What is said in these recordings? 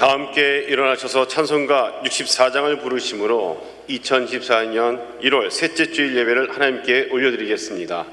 다 함께 일어나셔서 찬송가 64장을 부르심으로 2014년 1월 셋째 주일 예배를 하나님께 올려드리겠습니다.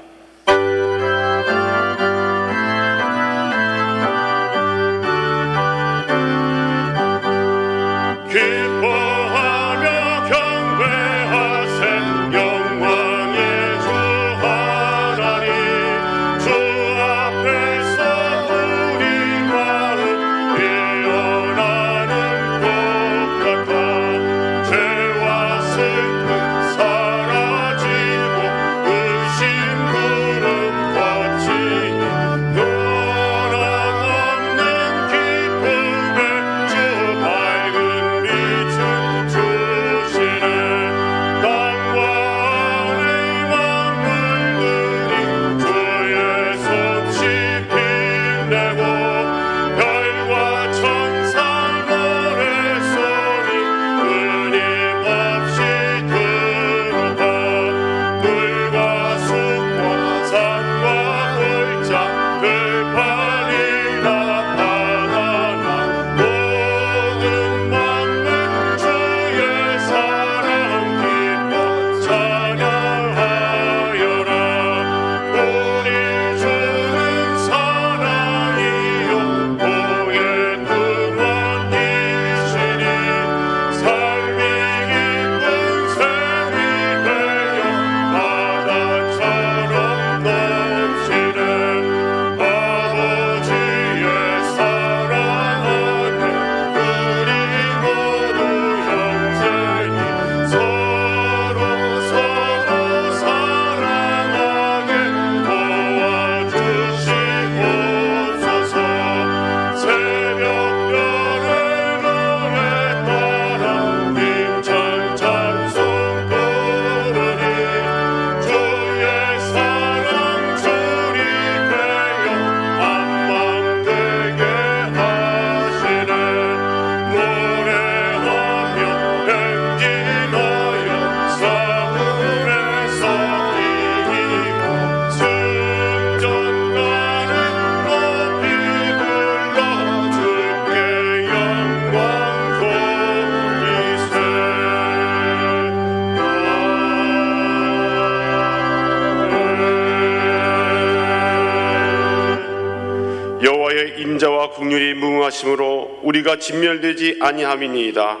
인자와 긍휼이 무궁하심으로 우리가 진멸되지 아니함이니이다.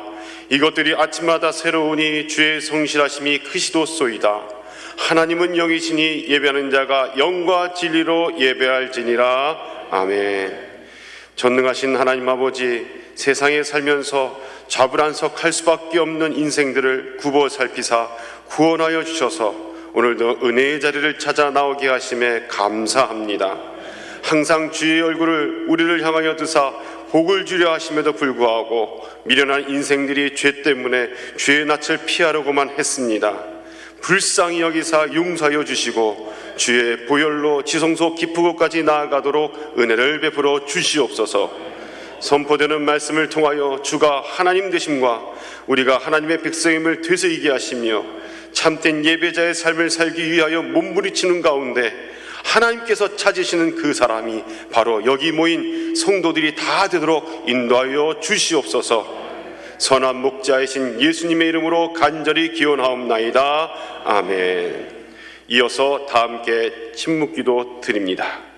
이것들이 아침마다 새로우니 주의 성실하심이 크시도소이다. 하나님은 영이시니 예배하는 자가 영과 진리로 예배할지니라. 아멘. 전능하신 하나님 아버지, 세상에 살면서 좌불안석할 수밖에 없는 인생들을 굽어 살피사 구원하여 주셔서 오늘도 은혜의 자리를 찾아 나오게 하심에 감사합니다. 항상 주의 얼굴을 우리를 향하여 드사 복을 주려 하심에도 불구하고 미련한 인생들이 죄 때문에 죄의 낯을 피하려고만 했습니다. 불쌍히 여기사 용서하여 주시고 주의 보혈로 지성소 깊은 곳까지 나아가도록 은혜를 베풀어 주시옵소서. 선포되는 말씀을 통하여 주가 하나님 되심과 우리가 하나님의 백성임을 되새기게 하시며 참된 예배자의 삶을 살기 위하여 몸부리치는 가운데 하나님께서 찾으시는 그 사람이 바로 여기 모인 성도들이 다 되도록 인도하여 주시옵소서. 선한 목자이신 예수님의 이름으로 간절히 기원하옵나이다. 아멘. 이어서 다 함께 침묵기도 드립니다.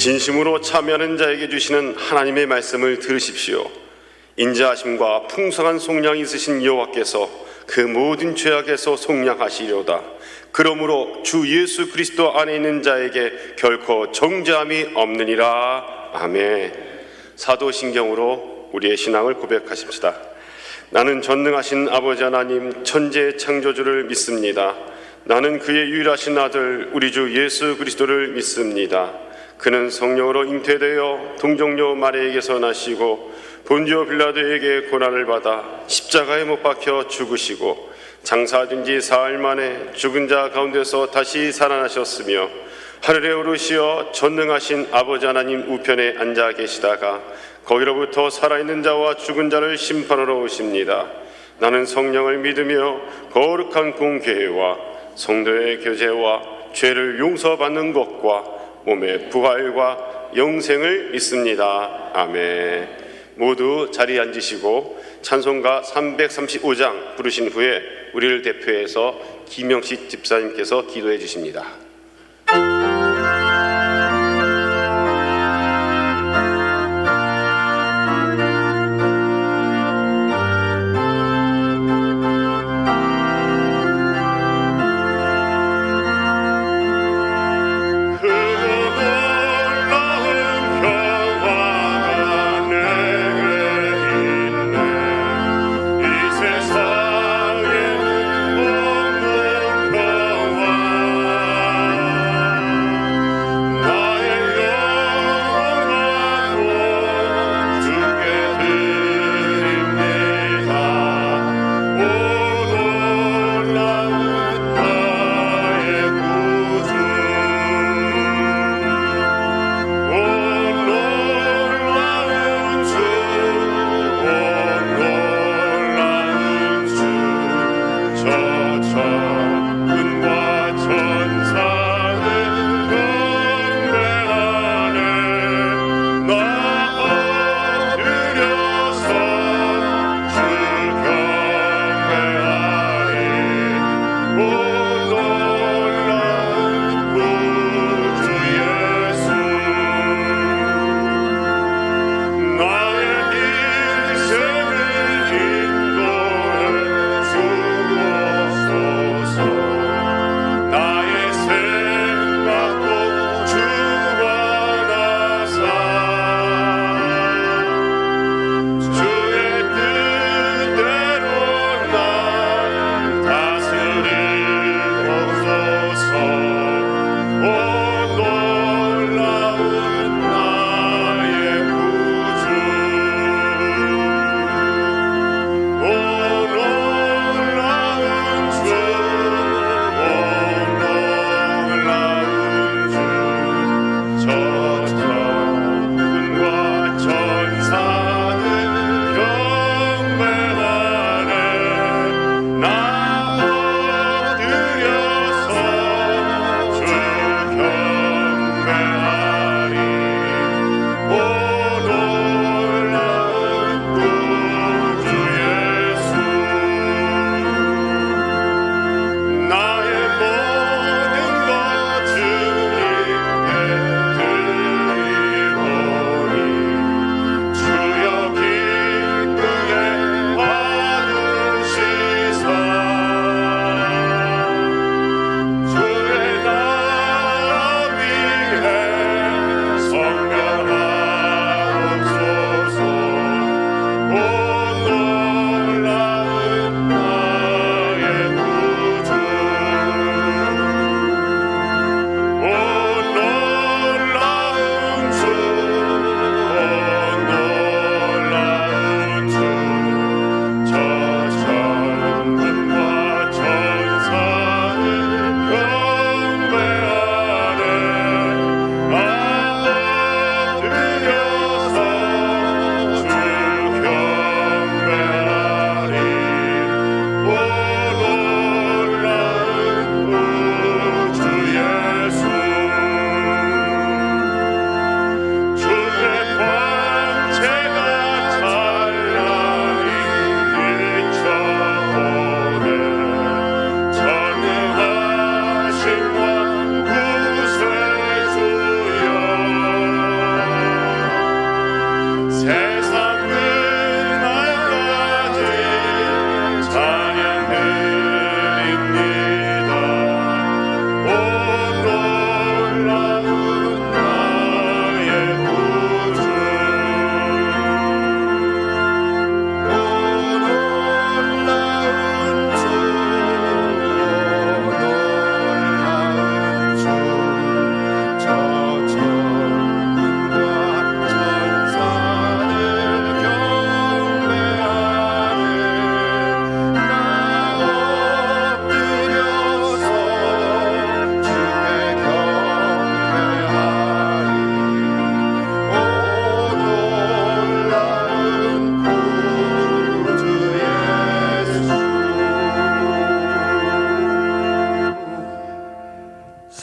진심으로 참여하는 자에게 주시는 하나님의 말씀을 들으십시오. 인자하심과 풍성한 속량이 있으신 여호와께서 그 모든 죄악에서 속량하시려다. 그러므로 주 예수 그리스도 안에 있는 자에게 결코 정죄함이 없느니라. 아멘. 사도신경으로 우리의 신앙을 고백하십시다. 나는 전능하신 아버지 하나님 천지의 창조주를 믿습니다. 나는 그의 유일하신 아들 우리 주 예수 그리스도를 믿습니다. 그는 성령으로 잉태되어 동정녀 마리아에게서 나시고 본디오 빌라도에게 고난을 받아 십자가에 못 박혀 죽으시고 장사된 지 사흘 만에 죽은 자 가운데서 다시 살아나셨으며 하늘에 오르시어 전능하신 아버지 하나님 우편에 앉아 계시다가 거기로부터 살아있는 자와 죽은 자를 심판하러 오십니다. 나는 성령을 믿으며 거룩한 공교회와 성도의 교제와 죄를 용서받는 것과 몸의 부활과 영생을 믿습니다. 아멘. 모두 자리에 앉으시고 찬송가 335장 부르신 후에 우리를 대표해서 김영식 집사님께서 기도해 주십니다. 세상에 없는 평화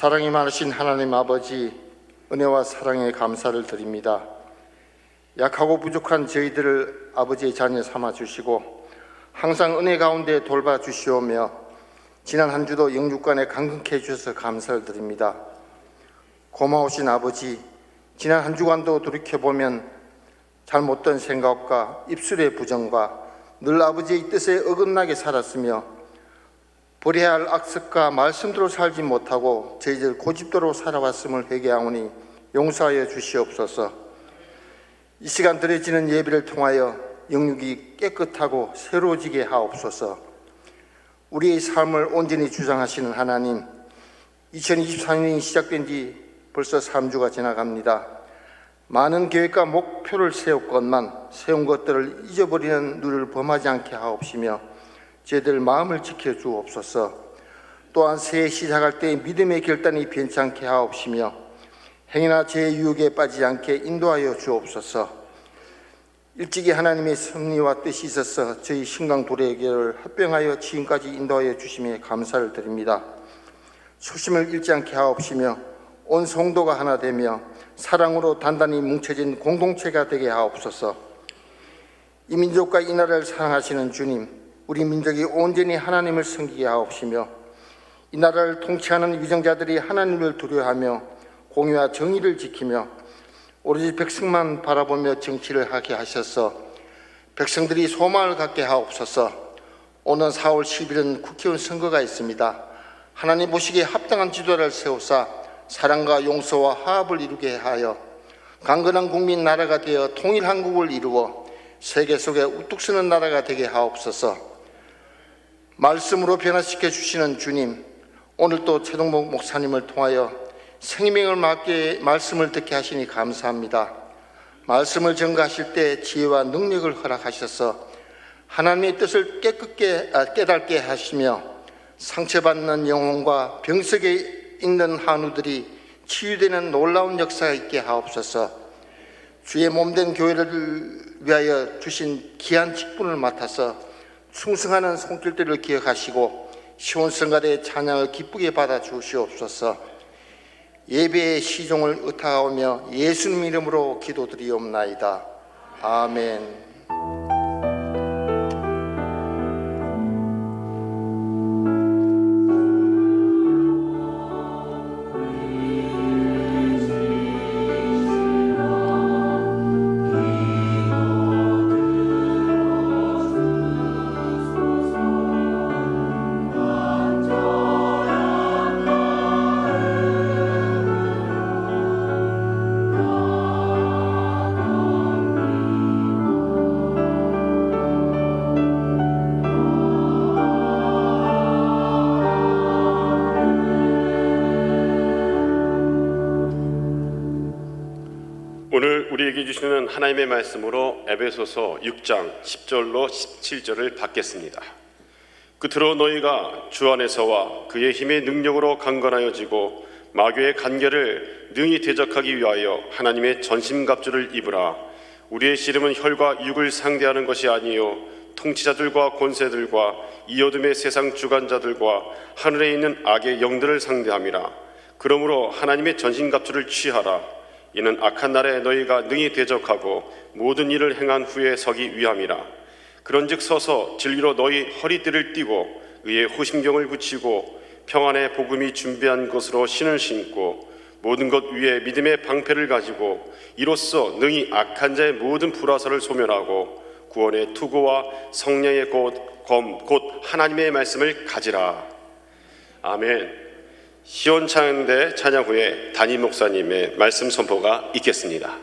사랑이 많으신 하나님 아버지, 은혜와 사랑에 감사를 드립니다. 약하고 부족한 저희들을 아버지의 자녀 삼아 주시고 항상 은혜 가운데 돌봐 주시오며 지난 한 주도 영육간에 강건케 해주셔서 감사를 드립니다. 고마우신 아버지, 지난 한 주간도 돌이켜보면 잘못된 생각과 입술의 부정과 늘 아버지의 뜻에 어긋나게 살았으며 버려야 할 악습과 말씀대로 살지 못하고 저희들 고집대로 살아왔음을 회개하오니 용서하여 주시옵소서. 이 시간 드려지는 예배를 통하여 영육이 깨끗하고 새로워지게 하옵소서. 우리의 삶을 온전히 주장하시는 하나님, 2024년이 시작된 지 벌써 3주가 지나갑니다. 많은 계획과 목표를 세웠건만 세운 것들을 잊어버리는 눈을 범하지 않게 하옵시며 저희들 마음을 지켜주옵소서. 또한 새해 시작할 때 믿음의 결단이 변찮게 하옵시며 행위나 죄의 유혹에 빠지지 않게 인도하여 주옵소서. 일찍이 하나님의 섭리와 뜻이 있어서 저희 신강도래교를 합병하여 지금까지 인도하여 주심에 감사를 드립니다. 초심을 잃지 않게 하옵시며 온 성도가 하나 되며 사랑으로 단단히 뭉쳐진 공동체가 되게 하옵소서. 이 민족과 이 나라를 사랑하시는 주님, 우리 민족이 온전히 하나님을 섬기게 하옵시며 이 나라를 통치하는 위정자들이 하나님을 두려워하며 공의와 정의를 지키며 오로지 백성만 바라보며 정치를 하게 하셔서 백성들이 소망을 갖게 하옵소서. 오는 4월 10일은 국회의원 선거가 있습니다. 하나님 보시기에 합당한 지도자를 세우사 사랑과 용서와 화합을 이루게 하여 강건한 국민 나라가 되어 통일 한국을 이루어 세계 속에 우뚝 서는 나라가 되게 하옵소서. 말씀으로 변화시켜 주시는 주님, 오늘 또 최동복 목사님을 통하여 생명을 맡게 말씀을 듣게 하시니 감사합니다. 말씀을 전가하실 때 지혜와 능력을 허락하셔서 하나님의 뜻을 깨닫게 하시며 상처받는 영혼과 병석에 있는 한우들이 치유되는 놀라운 역사가 있게 하옵소서. 주의 몸된 교회를 위하여 주신 귀한 직분을 맡아서 충성하는 손길들을 기억하시고 시온성가대의 찬양을 기쁘게 받아 주시옵소서. 예배의 시종을 의탁하오며 예수님 이름으로 기도드리옵나이다. 아멘. 오늘 우리에게 주시는 하나님의 말씀으로 에베소서 6장 10절로 17절을 받겠습니다. 끝으로 너희가 주 안에서와 그의 힘의 능력으로 강건하여지고 마귀의 간계를 능히 대적하기 위하여 하나님의 전심갑주를 입으라. 우리의 씨름은 혈과 육을 상대하는 것이 아니요 통치자들과 권세들과 이 어둠의 세상 주관자들과 하늘에 있는 악의 영들을 상대함이라. 그러므로 하나님의 전심갑주를 취하라. 이는 악한 날에 너희가 능히 대적하고 모든 일을 행한 후에 서기 위함이라. 그런즉 서서 진리로 너희 허리띠를 띠고 의의 호심경을 붙이고 평안의 복음이 준비한 것으로 신을 신고 모든 것 위에 믿음의 방패를 가지고 이로써 능히 악한 자의 모든 불화살을 소멸하고 구원의 투구와 성령의 곧 하나님의 말씀을 가지라. 아멘. 시온창대 찬양 후에 담임 목사님의 말씀 선포가 있겠습니다.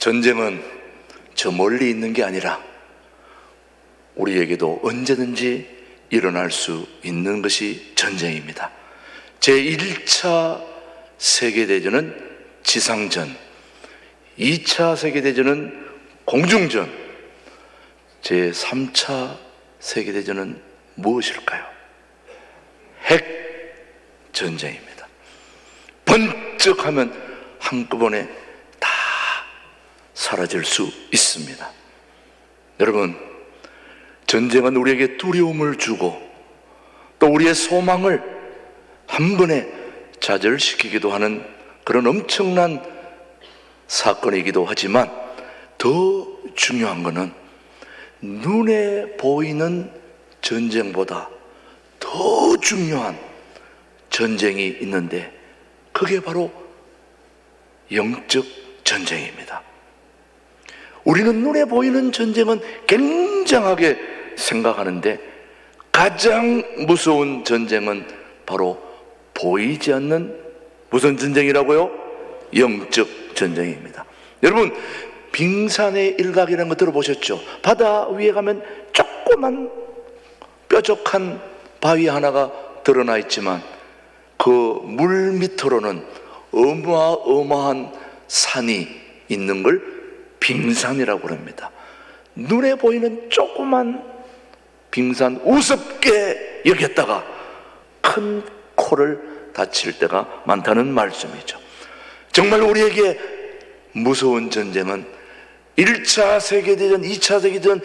전쟁은 저 멀리 있는 게 아니라 우리에게도 언제든지 일어날 수 있는 것이 전쟁입니다. 제1차 세계대전은 지상전, 2차 세계대전은 공중전, 제3차 세계대전은 무엇일까요? 핵전쟁입니다. 번쩍하면 한꺼번에 다 사라질 수 있습니다. 여러분, 전쟁은 우리에게 두려움을 주고 또 우리의 소망을 한 번에 좌절시키기도 하는 그런 엄청난 사건이기도 하지만 더 중요한 것은 눈에 보이는 전쟁보다 더 중요한 전쟁이 있는데 그게 바로 영적 전쟁입니다. 우리는 눈에 보이는 전쟁은 굉장하게 생각하는데 가장 무서운 전쟁은 바로 보이지 않는 무슨 전쟁이라고요? 영적 전쟁입니다. 여러분, 빙산의 일각이라는 거 들어보셨죠? 바다 위에 가면 조그만 뾰족한 바위 하나가 드러나 있지만 그 물 밑으로는 어마어마한 산이 있는 걸 빙산이라고 합니다. 눈에 보이는 조그만 빙산 우습게 여겼다가 큰 코를 다칠 때가 많다는 말씀이죠. 정말 우리에게 무서운 전쟁은 1차 세계대전, 2차 세계대전,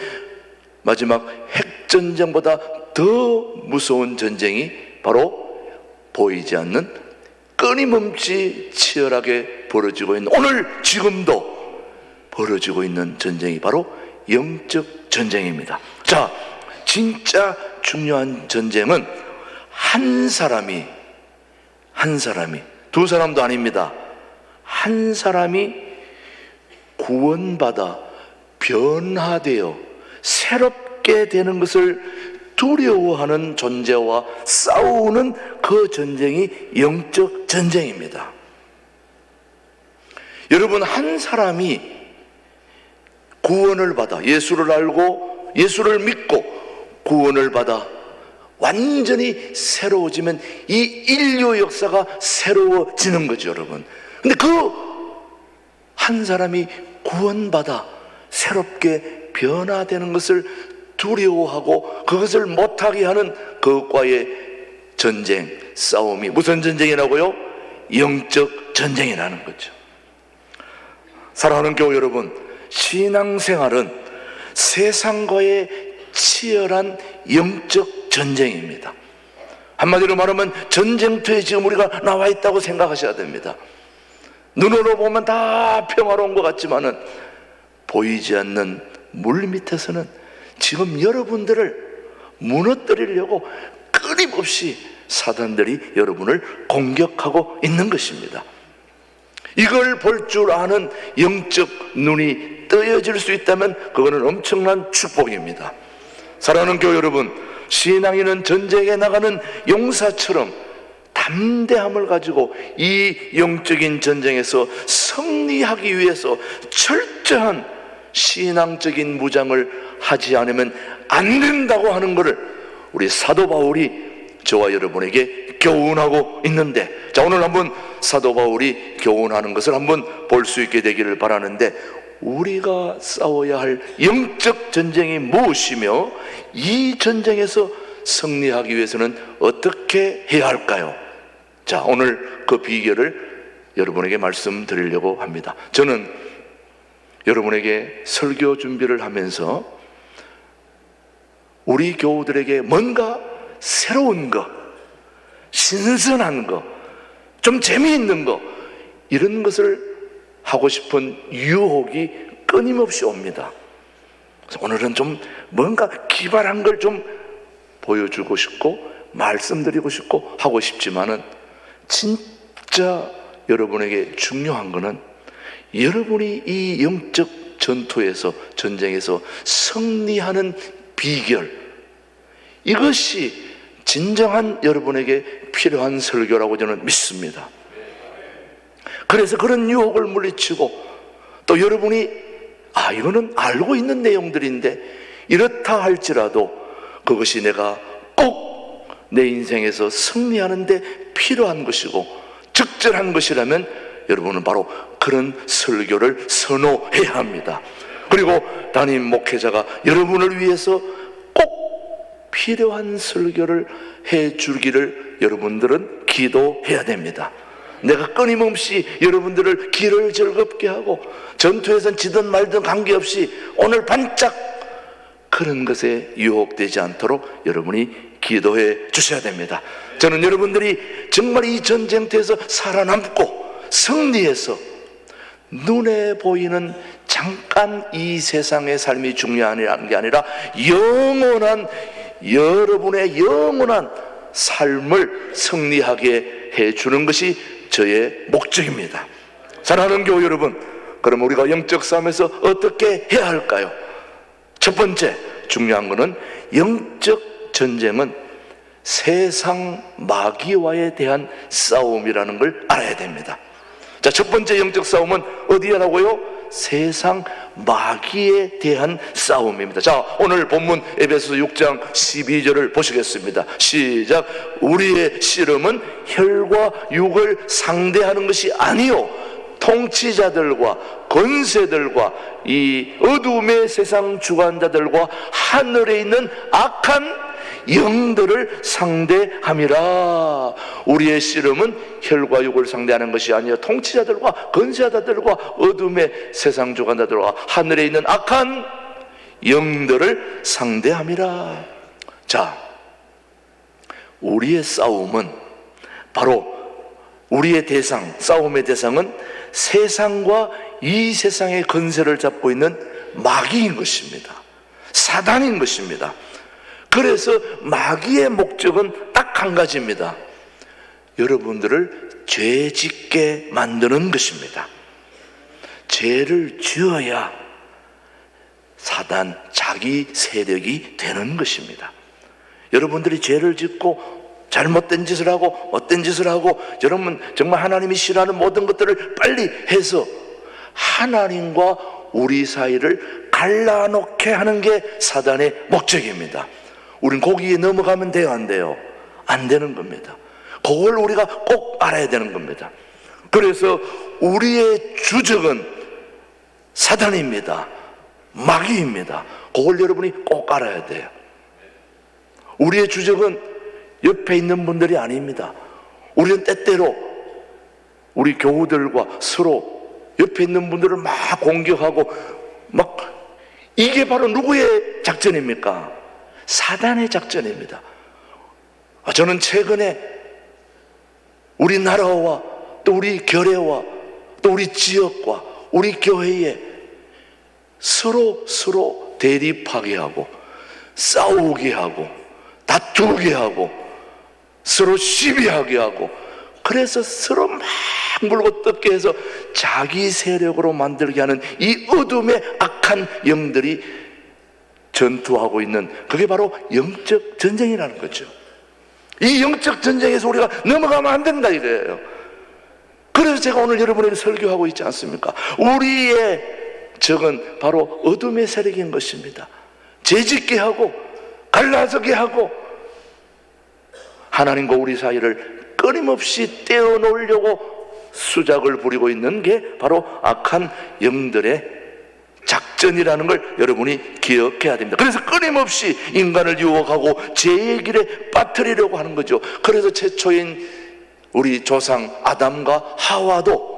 마지막 핵전쟁보다 더 무서운 전쟁이 바로 보이지 않는 끊임없이 치열하게 벌어지고 있는, 오늘 지금도 벌어지고 있는 전쟁이 바로 영적 전쟁입니다. 자, 진짜 중요한 전쟁은 한 사람이 두 사람도 아닙니다. 한 사람이 구원받아 변화되어 새롭게 되는 것을 두려워하는 존재와 싸우는 그 전쟁이 영적 전쟁입니다. 여러분, 한 사람이 구원을 받아 예수를 알고 예수를 믿고 구원을 받아 완전히 새로워지면 이 인류 역사가 새로워지는 거죠, 여러분. 근데 그 한 사람이 구원받아 새롭게 변화되는 것을 두려워하고 그것을 못하게 하는 그것과의 전쟁, 싸움이 무슨 전쟁이라고요? 영적 전쟁이라는 거죠. 사랑하는 교회 여러분, 신앙생활은 세상과의 치열한 영적 전쟁입니다. 한마디로 말하면 전쟁터에 지금 우리가 나와 있다고 생각하셔야 됩니다. 눈으로 보면 다 평화로운 것 같지만은 보이지 않는 물 밑에서는 지금 여러분들을 무너뜨리려고 끊임없이 사단들이 여러분을 공격하고 있는 것입니다. 이걸 볼 줄 아는 영적 눈이 뜨여질 수 있다면 그거는 엄청난 축복입니다. 사랑하는 교회 여러분, 신앙인은 전쟁에 나가는 용사처럼 담대함을 가지고 이 영적인 전쟁에서 승리하기 위해서 철저한 신앙적인 무장을 하지 않으면 안 된다고 하는 것을 우리 사도 바울이 저와 여러분에게 교훈하고 있는데, 자, 오늘 한번 사도 바울이 교훈하는 것을 한번 볼 수 있게 되기를 바라는데, 우리가 싸워야 할 영적 전쟁이 무엇이며 이 전쟁에서 승리하기 위해서는 어떻게 해야 할까요? 자, 오늘 그 비결을 여러분에게 말씀드리려고 합니다. 저는 여러분에게 설교 준비를 하면서 우리 교우들에게 뭔가 새로운 거, 신선한 거, 좀 재미있는 거, 이런 것을 하고 싶은 유혹이 끊임없이 옵니다. 그래서 오늘은 좀 뭔가 기발한 걸 좀 보여주고 싶고 말씀드리고 싶고 하고 싶지만은 진짜 여러분에게 중요한 거는 여러분이 이 영적 전투에서, 전쟁에서 승리하는 비결, 이것이 진정한 여러분에게 필요한 설교라고 저는 믿습니다. 그래서 그런 유혹을 물리치고 또 여러분이 이거는 알고 있는 내용들인데 이렇다 할지라도 그것이 내가 꼭 내 인생에서 승리하는데 필요한 것이고 적절한 것이라면 여러분은 바로 그런 설교를 선호해야 합니다. 그리고 담임 목회자가 여러분을 위해서 꼭 필요한 설교를 해 주기를 여러분들은 기도해야 됩니다. 내가 끊임없이 여러분들을 길을 즐겁게 하고 전투에선 지든 말든 관계없이 오늘 반짝 그런 것에 유혹되지 않도록 여러분이 기도해 주셔야 됩니다. 저는 여러분들이 정말 이 전쟁터에서 살아남고 승리해서 눈에 보이는 잠깐 이 세상의 삶이 중요한 게 아니라 영원한 여러분의 영원한 삶을 승리하게 해주는 것이 저의 목적입니다. 사랑하는 교우 여러분, 그럼 우리가 영적 싸움에서 어떻게 해야 할까요? 첫 번째 중요한 것은 영적 전쟁은 세상 마귀와에 대한 싸움이라는 걸 알아야 됩니다. 자, 첫 번째 영적 싸움은 어디라고요? 세상 마귀에 대한 싸움입니다. 자, 오늘 본문 에베소서 6장 12절을 보시겠습니다. 시작. 우리의 씨름은 혈과 육을 상대하는 것이 아니요 통치자들과 권세들과 이 어둠의 세상 주관자들과 하늘에 있는 악한 영들을 상대함이라. 우리의 씨름은 혈과 육을 상대하는 것이 아니요 통치자들과 권세자들과 어둠의 세상 주관자들과 하늘에 있는 악한 영들을 상대함이라. 자, 우리의 싸움은 바로 우리의 대상, 싸움의 대상은 세상과 이 세상의 권세를 잡고 있는 마귀인 것입니다. 사단인 것입니다. 그래서 마귀의 목적은 딱 한 가지입니다. 여러분들을 죄 짓게 만드는 것입니다. 죄를 지어야 사단 자기 세력이 되는 것입니다. 여러분들이 죄를 짓고 잘못된 짓을 하고 못된 짓을 하고 여러분 정말 하나님이 싫어하는 모든 것들을 빨리 해서 하나님과 우리 사이를 갈라놓게 하는 게 사단의 목적입니다. 우린 거기에 넘어가면 돼요, 안 돼요? 안 되는 겁니다. 그걸 우리가 꼭 알아야 되는 겁니다. 그래서 우리의 주적은 사단입니다. 마귀입니다. 그걸 여러분이 꼭 알아야 돼요. 우리의 주적은 옆에 있는 분들이 아닙니다. 우리는 때때로 우리 교우들과 서로 옆에 있는 분들을 막 공격하고 막 이게 바로 누구의 작전입니까? 사단의 작전입니다. 저는 최근에 우리나라와 또 우리 교회와 또 우리 지역과 우리 교회에 서로 대립하게 하고 싸우게 하고 다투게 하고 서로 시비하게 하고 그래서 서로 막 물고 뜯게 해서 자기 세력으로 만들게 하는 이 어둠의 악한 영들이 전투하고 있는 그게 바로 영적 전쟁이라는 거죠. 이 영적 전쟁에서 우리가 넘어가면 안 된다 이거예요. 그래서 제가 오늘 여러분에게 설교하고 있지 않습니까? 우리의 적은 바로 어둠의 세력인 것입니다. 죄짓게 하고 갈라서게 하고 하나님과 우리 사이를 끊임없이 떼어놓으려고 수작을 부리고 있는 게 바로 악한 영들의 작전이라는 걸 여러분이 기억해야 됩니다. 그래서 끊임없이 인간을 유혹하고 죄의 길에 빠뜨리려고 하는 거죠. 그래서 최초인 우리 조상 아담과 하와도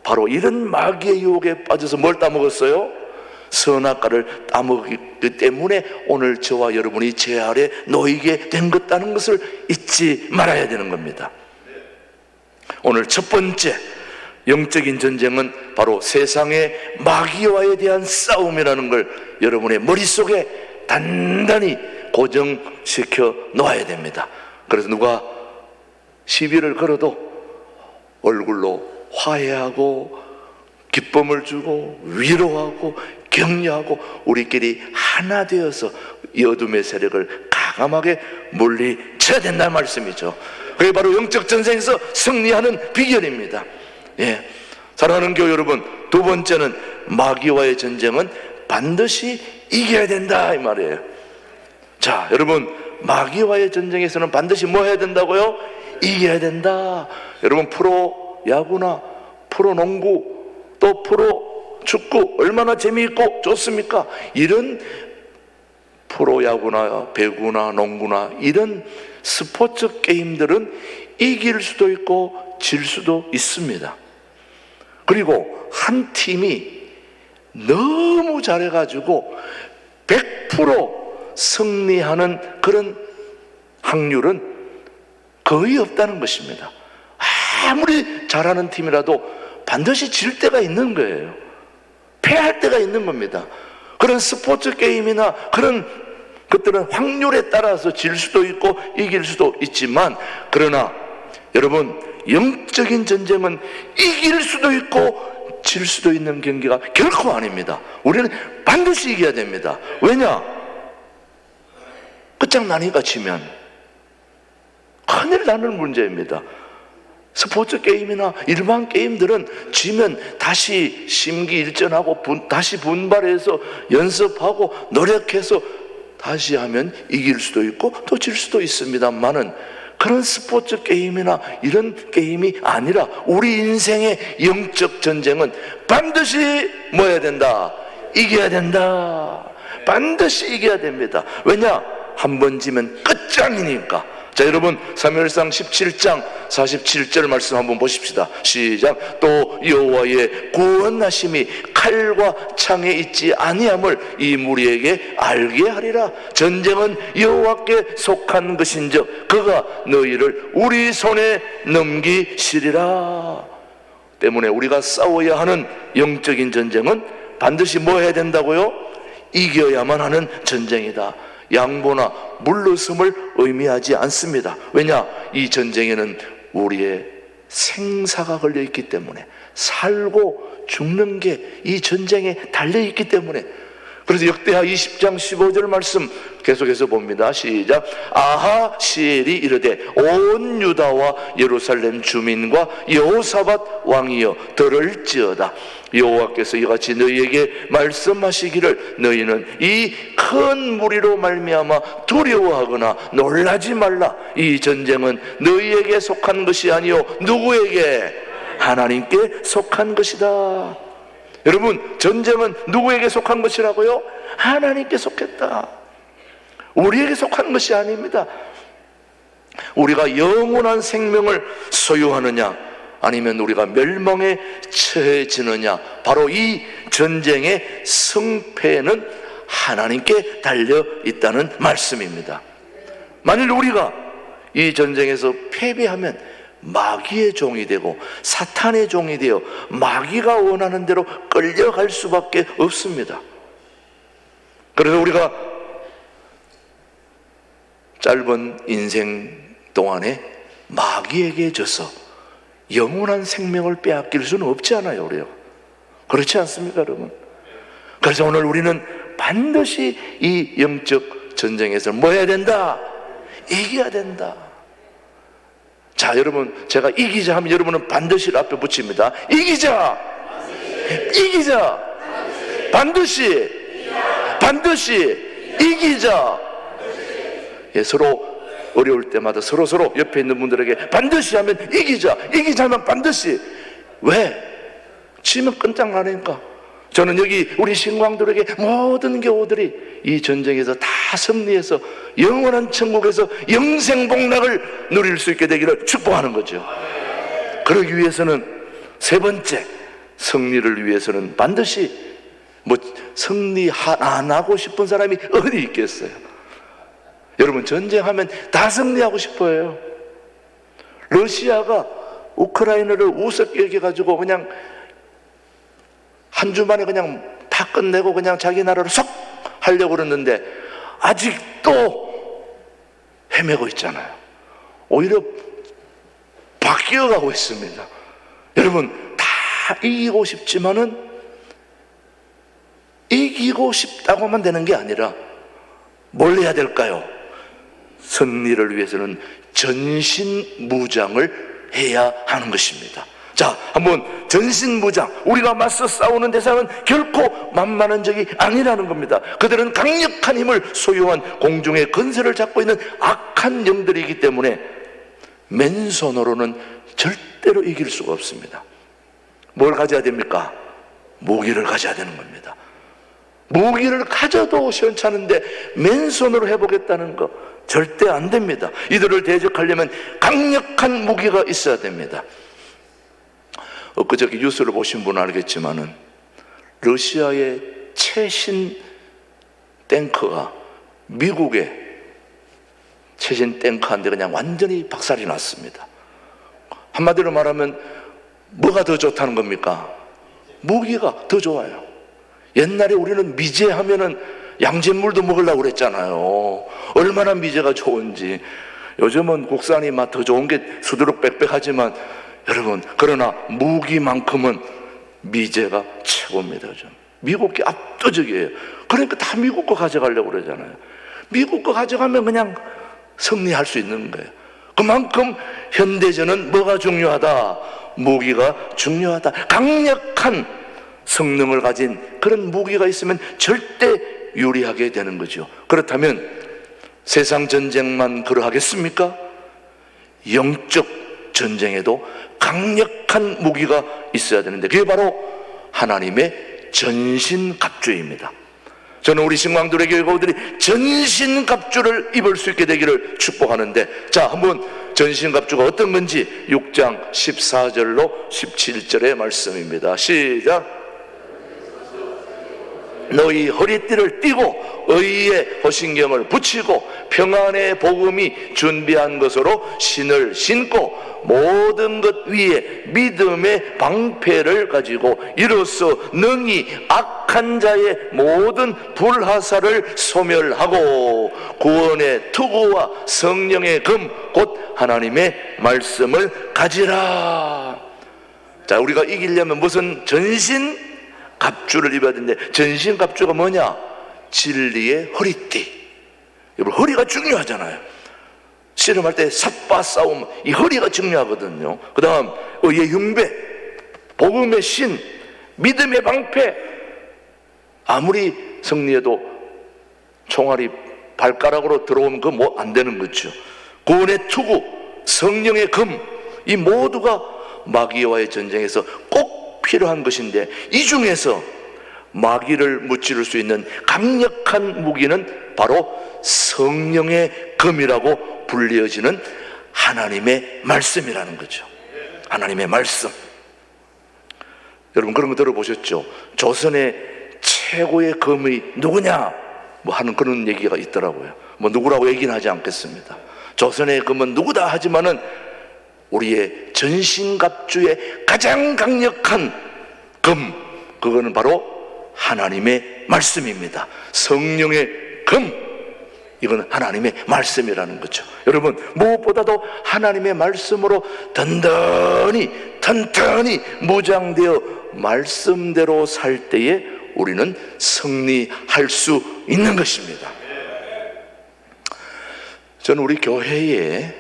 바로 이런 마귀의 유혹에 빠져서 뭘 따먹었어요? 선악과를 따먹기 때문에 오늘 저와 여러분이 죄 아래 놓이게 된 것다는 것을 잊지 말아야 되는 겁니다. 오늘 첫 번째 영적인 전쟁은 바로 세상의 마귀와에 대한 싸움이라는 걸 여러분의 머릿속에 단단히 고정시켜 놓아야 됩니다. 그래서 누가 시비를 걸어도 얼굴로 화해하고 기쁨을 주고 위로하고 격려하고 우리끼리 하나 되어서 이 어둠의 세력을 과감하게 물리쳐야 된다는 말씀이죠. 그게 바로 영적 전쟁에서 승리하는 비결입니다. 예. 사랑하는 교회 여러분, 두 번째는 마귀와의 전쟁은 반드시 이겨야 된다 이 말이에요. 자, 여러분, 마귀와의 전쟁에서는 반드시 뭐 해야 된다고요? 이겨야 된다. 여러분, 프로 야구나 프로 농구 또 프로 축구 얼마나 재미있고 좋습니까? 이런 프로 야구나 배구나 농구나 이런 스포츠 게임들은 이길 수도 있고 질 수도 있습니다. 그리고 한 팀이 너무 잘해가지고 100% 승리하는 그런 확률은 거의 없다는 것입니다. 아무리 잘하는 팀이라도 반드시 질 때가 있는 거예요. 패할 때가 있는 겁니다. 그런 스포츠 게임이나 그런 것들은 확률에 따라서 질 수도 있고 이길 수도 있지만, 그러나 여러분, 영적인 전쟁은 이길 수도 있고 질 수도 있는 경기가 결코 아닙니다. 우리는 반드시 이겨야 됩니다. 왜냐? 끝장나니까 지면 큰일 나는 문제입니다. 스포츠 게임이나 일반 게임들은 지면 다시 심기일전하고 다시 분발해서 연습하고 노력해서 다시 하면 이길 수도 있고 또 질 수도 있습니다만은, 그런 스포츠 게임이나 이런 게임이 아니라 우리 인생의 영적 전쟁은 반드시 뭐 해야 된다? 이겨야 된다. 반드시 이겨야 됩니다. 왜냐? 한 번 지면 끝장이니까. 자, 여러분, 사무엘상 17장 47절 말씀 한번 보십시다. 시작. 또 여호와의 구원하심이 칼과 창에 있지 아니함을 이 무리에게 알게 하리라. 전쟁은 여호와께 속한 것인즉 그가 너희를 우리 손에 넘기시리라. 때문에 우리가 싸워야 하는 영적인 전쟁은 반드시 뭐 해야 된다고요? 이겨야만 하는 전쟁이다. 양보나 물러섬을 의미하지 않습니다. 왜냐? 이 전쟁에는 우리의 생사가 걸려있기 때문에, 살고 죽는 게 이 전쟁에 달려있기 때문에. 그래서 역대하 20장 15절 말씀 계속해서 봅니다. 시작. 아하시엘이 이르되 온 유다와 예루살렘 주민과 여호사밧 왕이여 들을지어다. 여호와께서 이같이 너희에게 말씀하시기를 너희는 이 큰 무리로 말미암아 두려워하거나 놀라지 말라. 이 전쟁은 너희에게 속한 것이 아니요 누구에게? 하나님께 속한 것이다. 여러분, 전쟁은 누구에게 속한 것이라고요? 하나님께 속했다. 우리에게 속한 것이 아닙니다. 우리가 영원한 생명을 소유하느냐 아니면 우리가 멸망에 처해지느냐, 바로 이 전쟁의 승패는 하나님께 달려 있다는 말씀입니다. 만일 우리가 이 전쟁에서 패배하면 마귀의 종이 되고 사탄의 종이 되어 마귀가 원하는 대로 끌려갈 수밖에 없습니다. 그래서 우리가 짧은 인생 동안에 마귀에게 져서 영원한 생명을 빼앗길 수는 없지 않아요, 우리요. 그렇지 않습니까, 여러분? 그래서 오늘 우리는 반드시 이 영적 전쟁에서 뭐 해야 된다? 이겨야 된다. 자, 여러분, 제가 이기자 하면 여러분은 반드시를 앞에 붙입니다. 이기자! 이기자! 반드시! 반드시! 이기자! 예, 서로 어려울 때마다 서로 옆에 있는 분들에게 반드시 하면 이기자! 이기자 하면 반드시! 왜? 지면 끝장나니까. 저는 여기 우리 신광들에게 모든 교우들이 이 전쟁에서 다 승리해서 영원한 천국에서 영생복락을 누릴 수 있게 되기를 축복하는 거죠. 그러기 위해서는 세 번째, 승리를 위해서는 반드시 승리 안 하고 싶은 사람이 어디 있겠어요? 여러분, 전쟁하면 다 승리하고 싶어요. 러시아가 우크라이나를 우습게 여겨가지고 그냥 한 주 만에 그냥 다 끝내고 그냥 자기 나라로 쏙 하려고 그러는데 아직도 헤매고 있잖아요. 오히려 바뀌어가고 있습니다. 여러분, 다 이기고 싶지만은 이기고 싶다고만 되는 게 아니라 뭘 해야 될까요? 승리를 위해서는 전신무장을 해야 하는 것입니다. 자, 한번 전신무장, 우리가 맞서 싸우는 대상은 결코 만만한 적이 아니라는 겁니다. 그들은 강력한 힘을 소유한 공중의 건설을 잡고 있는 악한 영들이기 때문에 맨손으로는 절대로 이길 수가 없습니다. 뭘 가져야 됩니까? 무기를 가져야 되는 겁니다. 무기를 가져도 시원찮은데 맨손으로 해보겠다는 거 절대 안 됩니다. 이들을 대적하려면 강력한 무기가 있어야 됩니다. 엊그저께 뉴스를 보신 분은 알겠지만은 러시아의 최신 탱커가 미국의 최신 탱커한테 그냥 완전히 박살이 났습니다. 한마디로 말하면 뭐가 더 좋다는 겁니까? 무기가 더 좋아요. 옛날에 우리는 미제 하면은 양잿물도 먹으려고 그랬잖아요. 얼마나 미제가 좋은지. 요즘은 국산이 막 더 좋은 게 수두룩 빽빽하지만 여러분, 그러나 무기만큼은 미제가 최고입니다. 요즘 미국 게 압도적이에요. 그러니까 다 미국 거 가져가려고 그러잖아요. 미국 거 가져가면 그냥 승리할 수 있는 거예요. 그만큼 현대전은 뭐가 중요하다? 무기가 중요하다. 강력한 성능을 가진 그런 무기가 있으면 절대 유리하게 되는 거죠. 그렇다면 세상 전쟁만 그러하겠습니까? 영적 전쟁에도 강력한 무기가 있어야 되는데 그게 바로 하나님의 전신갑주입니다. 저는 우리 신광들의 교회들이 전신갑주를 입을 수 있게 되기를 축복하는데, 자, 한번 전신갑주가 어떤 건지 6장 14절로 17절의 말씀입니다. 시작. 너희 허리띠를 띠고 의의 허신경을 붙이고 평안의 복음이 준비한 것으로 신을 신고 모든 것 위에 믿음의 방패를 가지고 이로써 능히 악한 자의 모든 불하사를 소멸하고 구원의 투구와 성령의 금 곧 하나님의 말씀을 가지라. 자, 우리가 이기려면 무슨 전신 갑주를 입어야 되는데, 전신 갑주가 뭐냐? 진리의 허리띠. 여러분, 허리가 중요하잖아요. 씨름할 때 삿바 싸움, 이 허리가 중요하거든요. 그 다음 의의 흉배, 복음의 신, 믿음의 방패. 아무리 승리해도 총알이 발가락으로 들어오면 그거 뭐 안 되는 거죠. 구원의 투구, 성령의 금, 이 모두가 마귀와의 전쟁에서 꼭 필요한 것인데, 이 중에서 마귀를 무찌를 수 있는 강력한 무기는 바로 성령의 금이라고 불리어지는 하나님의 말씀이라는 거죠. 하나님의 말씀. 여러분, 그런 거 들어보셨죠? 조선의 최고의 금이 누구냐? 뭐 하는 그런 얘기가 있더라고요. 뭐 누구라고 얘기는 하지 않겠습니다. 조선의 금은 누구다 하지만은 우리의 전신갑주의 가장 강력한 금, 그거는 바로 하나님의 말씀입니다. 성령의 금, 이건 하나님의 말씀이라는 거죠. 여러분, 무엇보다도 하나님의 말씀으로 든든히 무장되어 말씀대로 살 때에 우리는 승리할 수 있는 것입니다. 저는 우리 교회에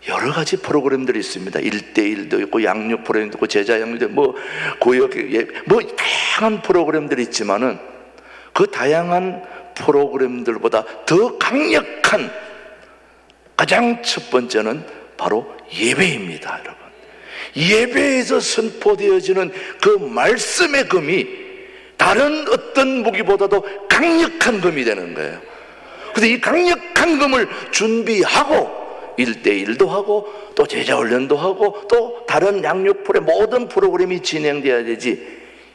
여러 가지 프로그램들이 있습니다. 1대1도 있고 양육 프로그램도 있고 제자 양육도 뭐 구역 뭐 다양한 프로그램들이 있지만은 그 다양한 프로그램들보다 더 강력한 가장 첫 번째는 바로 예배입니다. 여러분, 예배에서 선포되어지는 그 말씀의 금이 다른 어떤 무기보다도 강력한 금이 되는 거예요. 그래서 이 강력한 금을 준비하고 1대1도 하고 또 제자훈련도 하고 또 다른 양육 프로그램, 모든 프로그램이 진행돼야 되지,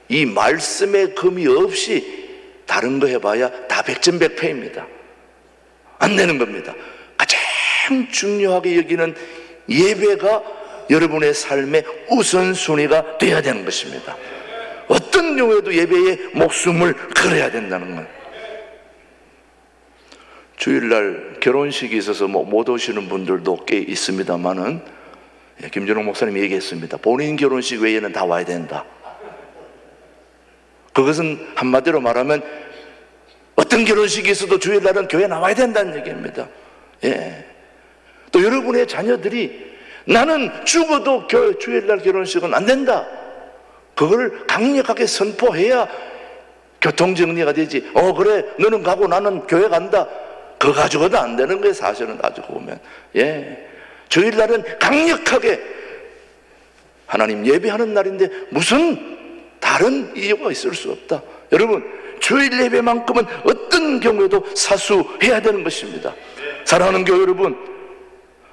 이 말씀의 금이 없이 다른 거 해봐야 다 백전백패입니다. 안 되는 겁니다. 가장 중요하게 여기는 예배가 여러분의 삶의 우선순위가 돼야 되는 것입니다. 어떤 경우에도 예배에 목숨을 걸어야 된다는 거예요. 주일날 결혼식이 있어서 못 오시는 분들도 꽤 있습니다만은, 김준홍 목사님이 얘기했습니다. 본인 결혼식 외에는 다 와야 된다. 그것은 한마디로 말하면 어떤 결혼식이 있어도 주일날은 교회 나와야 된다는 얘기입니다. 예. 또 여러분의 자녀들이 나는 죽어도 주일날 결혼식은 안 된다. 그걸 강력하게 선포해야 교통정리가 되지. 그래, 너는 가고 나는 교회 간다. 그거 가지고도 안 되는 거예요, 사실은 가지고 보면. 주일날은 강력하게 하나님 예배하는 날인데 무슨 다른 이유가 있을 수 없다. 여러분, 주일 예배만큼은 어떤 경우에도 사수해야 되는 것입니다. 사랑하는 교회 여러분,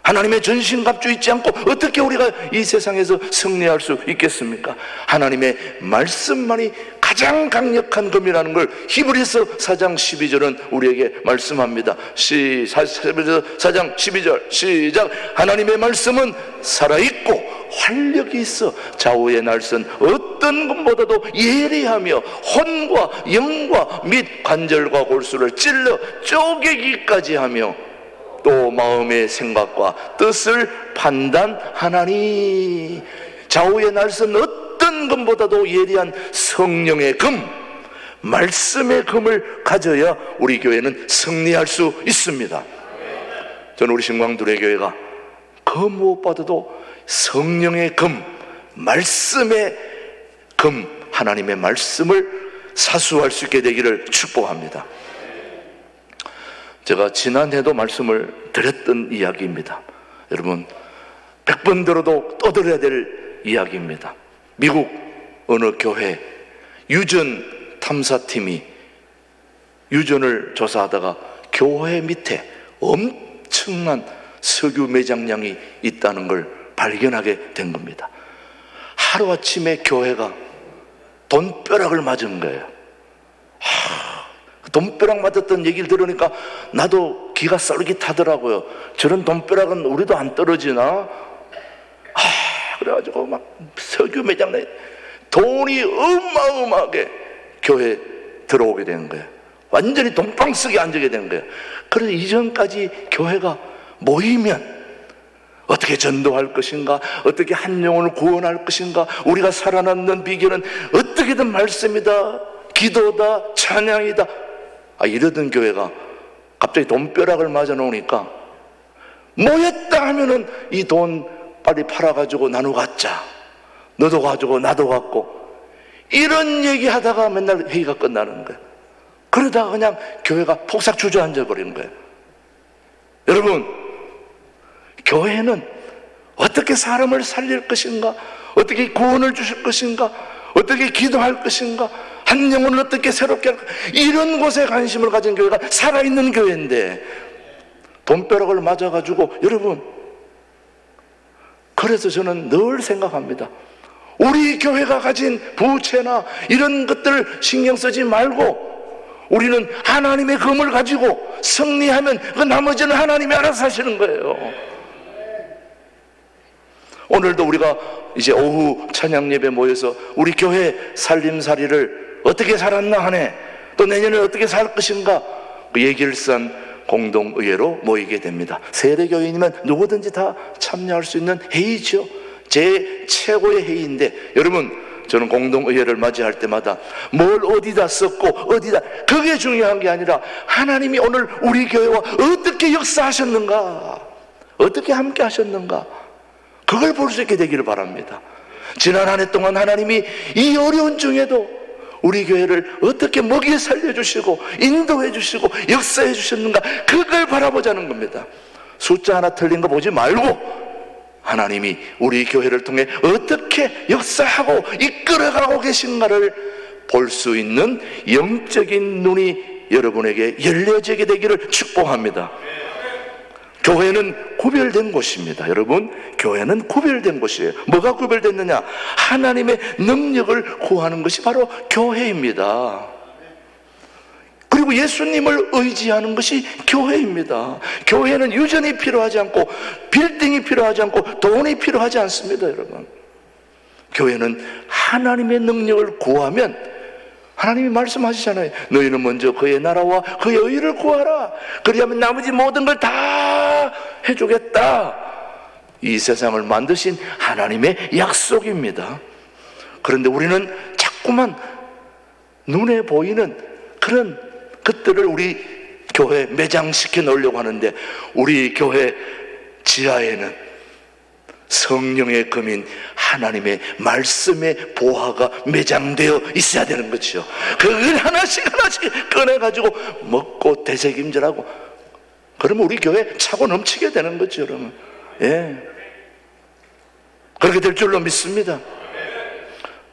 하나님의 전신갑주 있지 않고 어떻게 우리가 이 세상에서 승리할 수 있겠습니까? 하나님의 말씀만이 가장 강력한 검이라는 걸 히브리서 4장 12절은 우리에게 말씀합니다. 4장 12절 시작. 하나님의 말씀은 살아있고 활력이 있어 좌우의 날선 어떤 것보다도 예리하며 혼과 영과 및 관절과 골수를 찔러 쪼개기까지 하며 또 마음의 생각과 뜻을 판단하나니. 좌우의 날선 어떤 검보다도 예리한 성령의 검, 말씀의 검을 가져야 우리 교회는 승리할 수 있습니다. 저는 우리 신광두레 교회가 그 무엇보다도 성령의 검, 말씀의 검, 하나님의 말씀을 사수할 수 있게 되기를 축복합니다. 제가 지난해도 말씀을 드렸던 이야기입니다. 여러분, 100번 들어도 떠들어야 될 이야기입니다. 미국 어느 교회 유전 탐사팀이 유전을 조사하다가 교회 밑에 엄청난 석유 매장량이 있다는 걸 발견하게 된 겁니다. 하루아침에 교회가 돈벼락을 맞은 거예요. 돈벼락 맞았던 얘기를 들으니까 나도 기가 썰깃하더라고요. 저런 돈벼락은 우리도 안 떨어지나? 그래가지고 막 석유 매장에 돈이 어마어마하게 교회에 들어오게 된 거예요. 완전히 돈방석에 앉게 된 거예요. 그래서 이전까지 교회가 모이면 어떻게 전도할 것인가, 어떻게 한 영혼을 구원할 것인가, 우리가 살아남는 비결은 어떻게든 말씀이다, 기도다, 찬양이다, 이러던 교회가 갑자기 돈벼락을 맞아 놓으니까 모였다 하면은 이 돈 빨리 팔아가지고 나누어 갖자, 너도 가지고 나도 갖고, 이런 얘기 하다가 맨날 회의가 끝나는 거예요. 그러다가 그냥 교회가 폭삭 주저앉아 버리는 거예요. 여러분, 교회는 어떻게 사람을 살릴 것인가, 어떻게 구원을 주실 것인가, 어떻게 기도할 것인가, 한 영혼을 어떻게 새롭게 할까, 이런 곳에 관심을 가진 교회가 살아있는 교회인데 돈벼락을 맞아가지고, 여러분, 그래서 저는 늘 생각합니다. 우리 교회가 가진 부채나 이런 것들 신경 쓰지 말고 우리는 하나님의 검을 가지고 승리하면 그 나머지는 하나님이 알아서 하시는 거예요. 오늘도 우리가 이제 오후 찬양 예배 모여서 우리 교회 살림살이를 어떻게 살았나 하네, 또 내년에 어떻게 살 것인가, 그 얘기를 쓴 공동의회로 모이게 됩니다. 세례교인이면 누구든지 다 참여할 수 있는 회의죠. 제 최고의 회의인데, 여러분, 저는 공동의회를 맞이할 때마다 뭘 어디다 썼고 어디다, 그게 중요한 게 아니라 하나님이 오늘 우리 교회와 어떻게 역사하셨는가, 어떻게 함께 하셨는가, 그걸 볼 수 있게 되기를 바랍니다. 지난 한 해 동안 하나님이 이 어려운 중에도 우리 교회를 어떻게 먹여 살려주시고 인도해 주시고 역사해 주셨는가, 그걸 바라보자는 겁니다. 숫자 하나 틀린 거 보지 말고 하나님이 우리 교회를 통해 어떻게 역사하고 이끌어가고 계신가를 볼 수 있는 영적인 눈이 여러분에게 열려지게 되기를 축복합니다. 교회는 구별된 곳입니다. 여러분, 교회는 구별된 곳이에요. 뭐가 구별됐느냐? 하나님의 능력을 구하는 것이 바로 교회입니다. 그리고 예수님을 의지하는 것이 교회입니다. 교회는 유전이 필요하지 않고 빌딩이 필요하지 않고 돈이 필요하지 않습니다. 여러분, 교회는 하나님의 능력을 구하면, 하나님이 말씀하시잖아요. 너희는 먼저 그의 나라와 그의 의를 구하라. 그리하면 나머지 모든 걸 다 해주겠다. 이 세상을 만드신 하나님의 약속입니다. 그런데 우리는 자꾸만 눈에 보이는 그런 것들을 우리 교회에 매장시켜 놓으려고 하는데, 우리 교회 지하에는 성령의 검인 하나님의 말씀의 보화가 매장되어 있어야 되는 거죠. 그걸 하나씩 꺼내가지고 먹고 되새김질하고, 그러면 우리 교회 차고 넘치게 되는 거죠, 여러분. 예, 그렇게 될 줄로 믿습니다.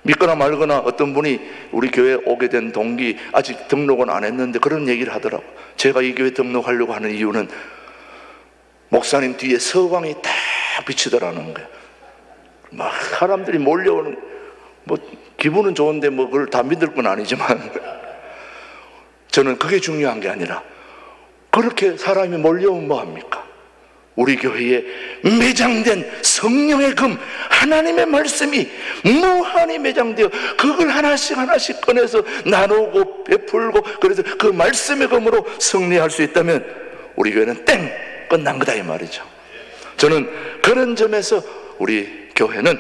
믿거나 말거나 어떤 분이 우리 교회에 오게 된 동기, 아직 등록은 안 했는데 그런 얘기를 하더라고. 제가 이 교회 등록하려고 하는 이유는 목사님 뒤에 서광이 딱 비치더라는 거예요. 막 사람들이 몰려오는, 뭐 기분은 좋은데 뭐 그걸 다 믿을 건 아니지만 저는 그게 중요한 게 아니라, 그렇게 사람이 몰려오면 뭐합니까? 우리 교회에 매장된 성령의 금, 하나님의 말씀이 무한히 매장되어 그걸 하나씩 꺼내서 나누고 베풀고, 그래서 그 말씀의 금으로 승리할 수 있다면 우리 교회는 땡! 끝난 거다 이 말이죠. 저는 그런 점에서 우리 교회는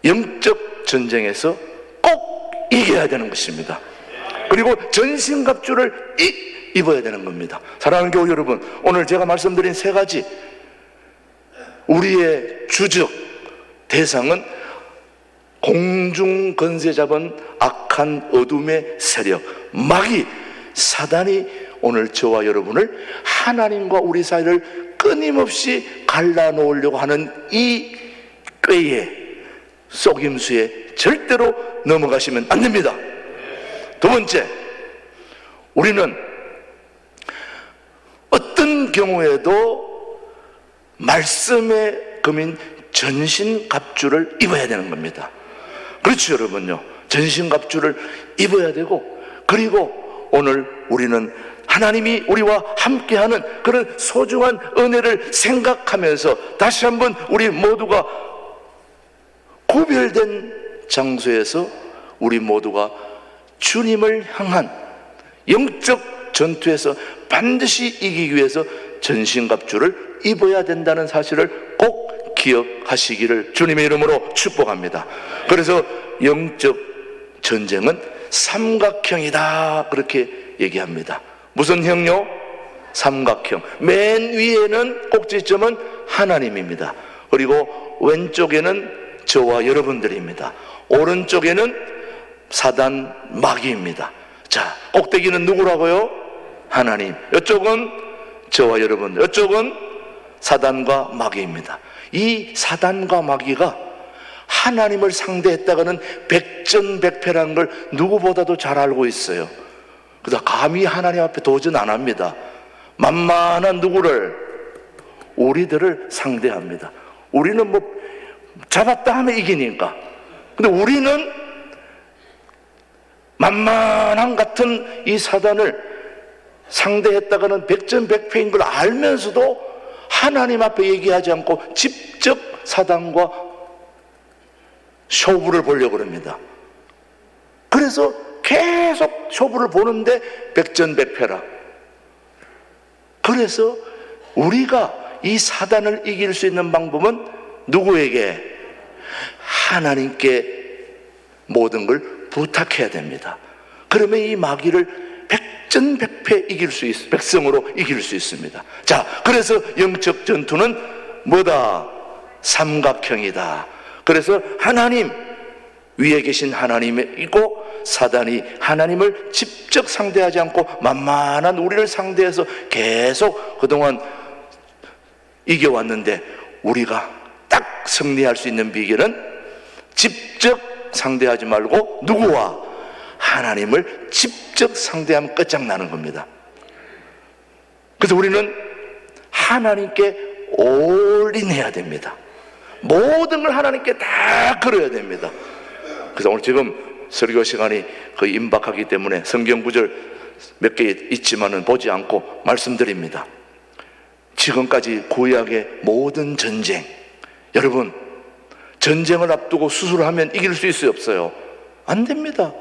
영적 전쟁에서 꼭 이겨야 되는 것입니다. 그리고 전신갑주를 입어야 되는 겁니다. 사랑하는 교우 여러분, 오늘 제가 말씀드린 세 가지, 우리의 주적 대상은 공중 건세 잡은 악한 어둠의 세력, 마귀, 사단이 오늘 저와 여러분을, 하나님과 우리 사이를 끊임없이 갈라놓으려고 하는 이 꾀에, 속임수에 절대로 넘어가시면 안 됩니다. 두 번째, 우리는 어떤 경우에도 말씀의 금인 전신갑주를 입어야 되는 겁니다. 그렇죠, 여러분요. 전신갑주를 입어야 되고, 그리고 오늘 우리는 하나님이 우리와 함께하는 그런 소중한 은혜를 생각하면서 다시 한번 우리 모두가 구별된 장소에서 우리 모두가 주님을 향한 영적 전투에서 반드시 이기기 위해서 전신갑주를 입어야 된다는 사실을 꼭 기억하시기를 주님의 이름으로 축복합니다. 그래서 영적 전쟁은 삼각형이다, 그렇게 얘기합니다. 무슨 형요? 삼각형. 맨 위에는 꼭지점은 하나님입니다. 그리고 왼쪽에는 저와 여러분들입니다. 오른쪽에는 사단, 마귀입니다. 자, 꼭대기는 누구라고요? 하나님. 이쪽은 저와 여러분, 이쪽은 사단과 마귀입니다. 이 사단과 마귀가 하나님을 상대했다가는 백전백패라는 걸 누구보다도 잘 알고 있어요. 그래서 감히 하나님 앞에 도전 안 합니다. 만만한 누구를? 우리들을 상대합니다. 우리는 뭐 잡았다 하면 이기니까. 근데 우리는 만만한 같은 이 사단을 상대했다가는 백전백패인 걸 알면서도 하나님 앞에 얘기하지 않고 직접 사단과 쇼부를 보려고 합니다. 그래서 계속 쇼부를 보는데 백전백패라. 그래서 우리가 이 사단을 이길 수 있는 방법은 누구에게? 하나님께 모든 걸 부탁해야 됩니다. 그러면 이 마귀를 백전백패 이길 수 있습니다. 백성으로 이길 수 있습니다. 자, 그래서 영적 전투는 뭐다? 삼각형이다. 그래서 하나님, 위에 계신 하나님이고 사단이 하나님을 직접 상대하지 않고 만만한 우리를 상대해서 계속 그동안 이겨왔는데, 우리가 딱 승리할 수 있는 비결은 직접 상대하지 말고 누구와? 하나님을 직접 상대하면 끝장나는 겁니다. 그래서 우리는 하나님께 올인해야 됩니다. 모든 걸 하나님께 다 걸어야 됩니다. 그래서 오늘 지금 설교 시간이 거의 임박하기 때문에 성경 구절 몇 개 있지만은 보지 않고 말씀드립니다. 지금까지 구약의 모든 전쟁, 여러분, 전쟁을 앞두고 수술하면 이길 수 있어요, 없어요? 안 됩니다.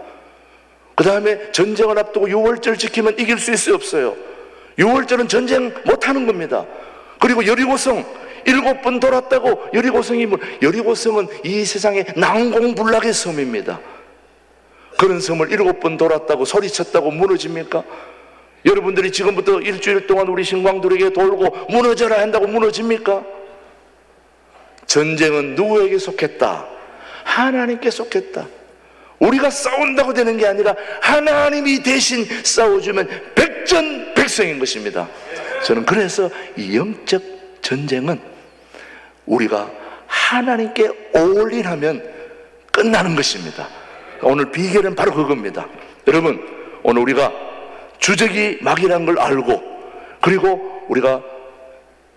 그 다음에 전쟁을 앞두고 유월절 지키면 이길 수 있어요, 없어요? 유월절은 전쟁 못하는 겁니다. 그리고 여리고성 7번 돌았다고, 여리고성은 이 세상의 난공불락의 섬입니다. 그런 섬을 7번 돌았다고, 소리쳤다고 무너집니까? 여러분들이 지금부터 일주일 동안 우리 신광들에게 돌고 무너져라 한다고 무너집니까? 전쟁은 누구에게 속했다? 하나님께 속했다. 우리가 싸운다고 되는 게 아니라 하나님이 대신 싸워주면 백전백승인 것입니다. 저는 그래서 이 영적 전쟁은 우리가 하나님께 올인하면 끝나는 것입니다. 오늘 비결은 바로 그겁니다. 여러분, 오늘 우리가 주적이 막이라는 걸 알고, 그리고 우리가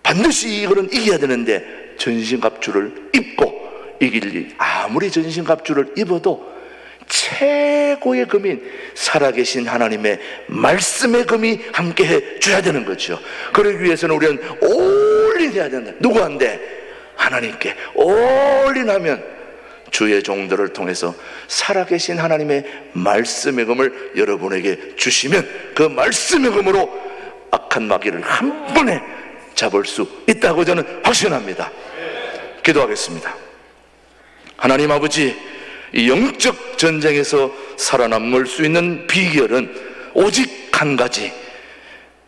반드시 이거는 이겨야 되는데 전신갑주를 입고 이길 일, 아무리 전신갑주를 입어도 최고의 금인 살아계신 하나님의 말씀의 금이 함께 해줘야 되는 거죠. 그러기 위해서는 우리는 올인해야 된다. 누구한테? 하나님께 올인하면 주의 종들을 통해서 살아계신 하나님의 말씀의 금을 여러분에게 주시면 그 말씀의 금으로 악한 마귀를 한 번에 잡을 수 있다고 저는 확신합니다. 기도하겠습니다. 하나님 아버지, 이 영적 전쟁에서 살아남을 수 있는 비결은 오직 한 가지,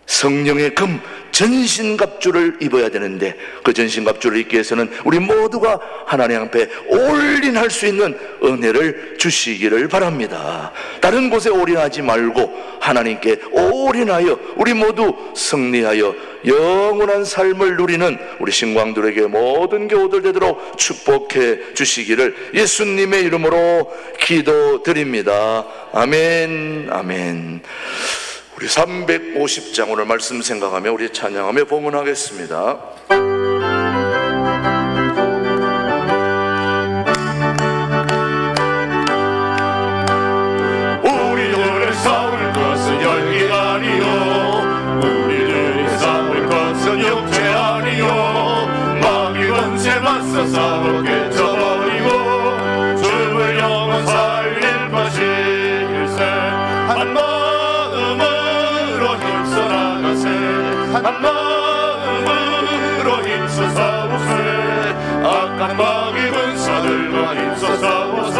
성령의 금 전신갑주를 입어야 되는데, 그 전신갑주를 입기 위해서는 우리 모두가 하나님 앞에 올인할 수 있는 은혜를 주시기를 바랍니다. 다른 곳에 올인하지 말고 하나님께 올인하여 우리 모두 승리하여 영원한 삶을 누리는 우리 신광들에게 모든 교우들 되도록 축복해 주시기를 예수님의 이름으로 기도드립니다. 아멘, 아멘. 우리 350장 오늘 말씀 생각하며 우리 찬양하며 봉헌하겠습니다. 우리들의 싸울 것은 열기 아니요, 우리들이 싸울 것은 육체 아니요, 마귀 권세 맞서 싸워 깨쳐버리고 주의 영혼 살릴 것일세. 한 마음으로 힘써 나가세, 한 마음으로 힘써 싸우세. 악한 마귀 군사들과 힘써 싸워서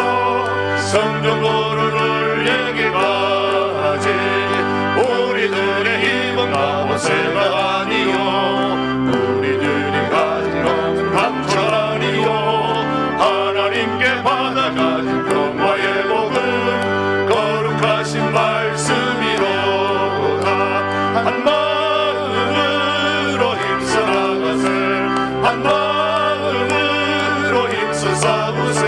성전보루를 얘기하지. 우리들의 힘은 마모세가 아니요, 우리들이 가진 것은 강철 아니요, 하나님께 받아가진 평화의 복은 거룩하신 말씀이로다. 한 마음으로 힘써 나가세, 한 마음으로 힘써 싸우세.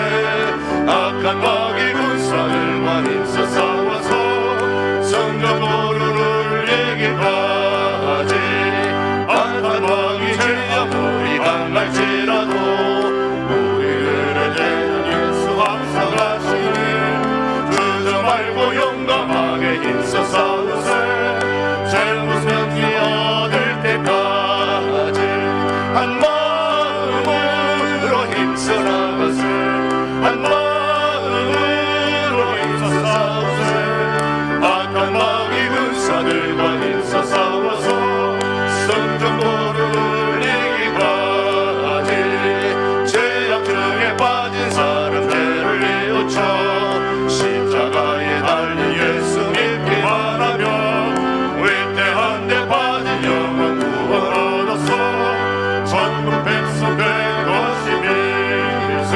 악한 마귀 군사들과 힘써 싸워서 성전보루를 얘기하지. 악한 마귀 죄악물이 강할지라도 우리들의 죄는 예수 합성하시니 주저 말고 용감하게 힘써 싸우세. 죄 웃으며 뛰어들 때까지 한 마음으로 힘써 나가세, 한 마음으로 힘써 싸우세. 악한 마귀 군사들과 힘써 싸워서 성전보루를 이기까지. 죄악 중에 빠진 사람 죄를 뉘우쳐 십자가에 달린 예수 믿기만 하면 위대한 데 빠진 영혼 구원 얻었어 전국 백성 된 것임일세.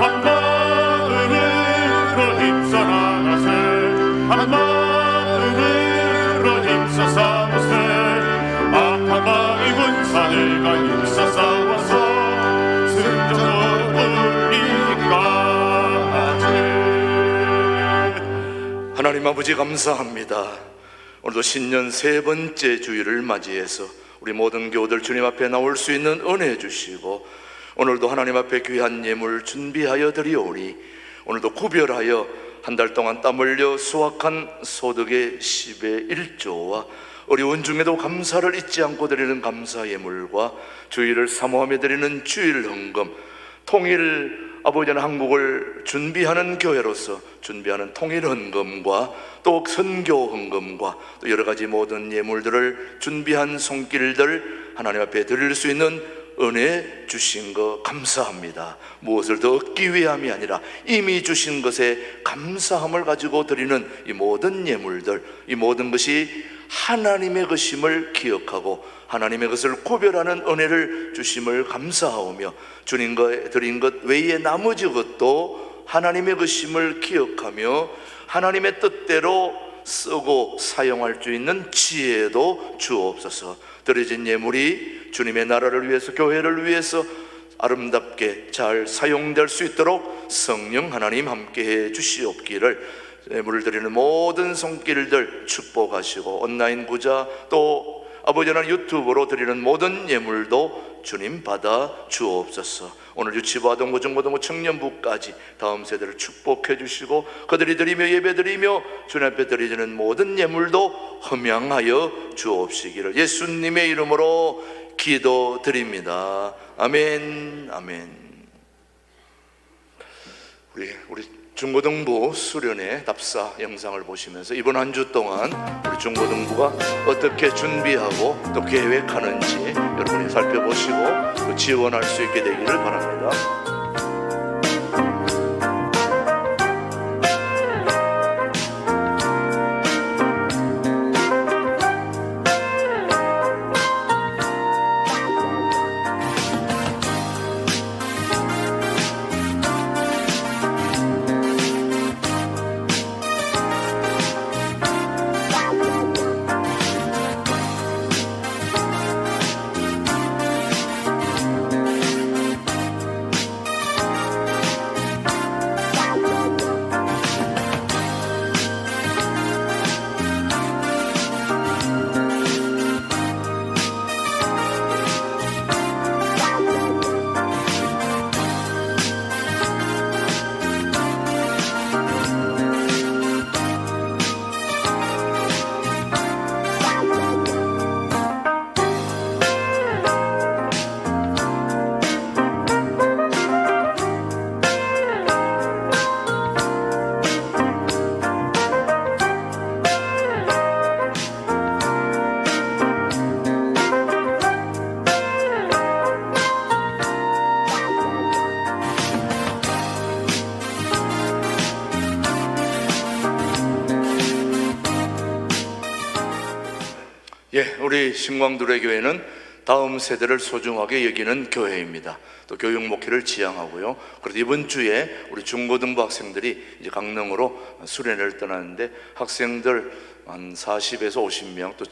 한 마음으로 힘써 나가세, 한 마음으로 힘써 싸우세. 악한 마귀 군사들과 힘써 싸워서 승전으로 이기까지. 하나님 아버지 감사합니다. 오늘도 신년 세 번째 주일을 맞이해서 우리 모든 교우들 주님 앞에 나올 수 있는 은혜 주시고, 오늘도 하나님 앞에 귀한 예물 준비하여 드리오니 오늘도 구별하여 한 달 동안 땀 흘려 수확한 소득의 10의 1조와 어려운 중에도 감사를 잊지 않고 드리는 감사 예물과 주일을 사모하며 드리는 주일 헌금, 통일 아버지 한국을 준비하는 교회로서 준비하는 통일 헌금과 또 선교 헌금과 또 여러 가지 모든 예물들을 준비한 손길들 하나님 앞에 드릴 수 있는 은혜 주신 것 감사합니다. 무엇을 더 얻기 위함이 아니라 이미 주신 것에 감사함을 가지고 드리는 이 모든 예물들, 이 모든 것이 하나님의 것임을 기억하고 하나님의 것을 구별하는 은혜를 주심을 감사하오며 주님과 드린 것 외에 나머지 것도 하나님의 것임을 기억하며 하나님의 뜻대로 쓰고 사용할 수 있는 지혜도 주옵소서. 드려진 예물이 주님의 나라를 위해서, 교회를 위해서 아름답게 잘 사용될 수 있도록 성령 하나님 함께해 주시옵기를, 예물을 드리는 모든 손길들 축복하시고 온라인 구자 또 아버지 하나님 유튜브로 드리는 모든 예물도 주님 받아 주옵소서. 오늘 유치부, 아동부, 중고등부, 청년부까지 다음 세대를 축복해 주시고 그들이 드리며 예배드리며 주님 앞에 드리는 모든 예물도 흠양하여 주옵시기를 예수님의 이름으로 기도드립니다. 아멘. 아멘. 우리 중고등부 수련회 답사 영상을 보시면서 이번 한 주 동안 우리 중고등부가 어떻게 준비하고 또 계획하는지 여러분이 살펴보시고 또 지원할 수 있게 되기를 바랍니다. 우리 신광두레 교회는 다음 세대를 소중하게 여기는 교회입니다. 또 교육 목회를 지향하고요. 그래서 이번 주에 우리 중고등부 학생들이 이제 강릉으로 수련회를 떠나는데 학생들 한 40에서 50명 또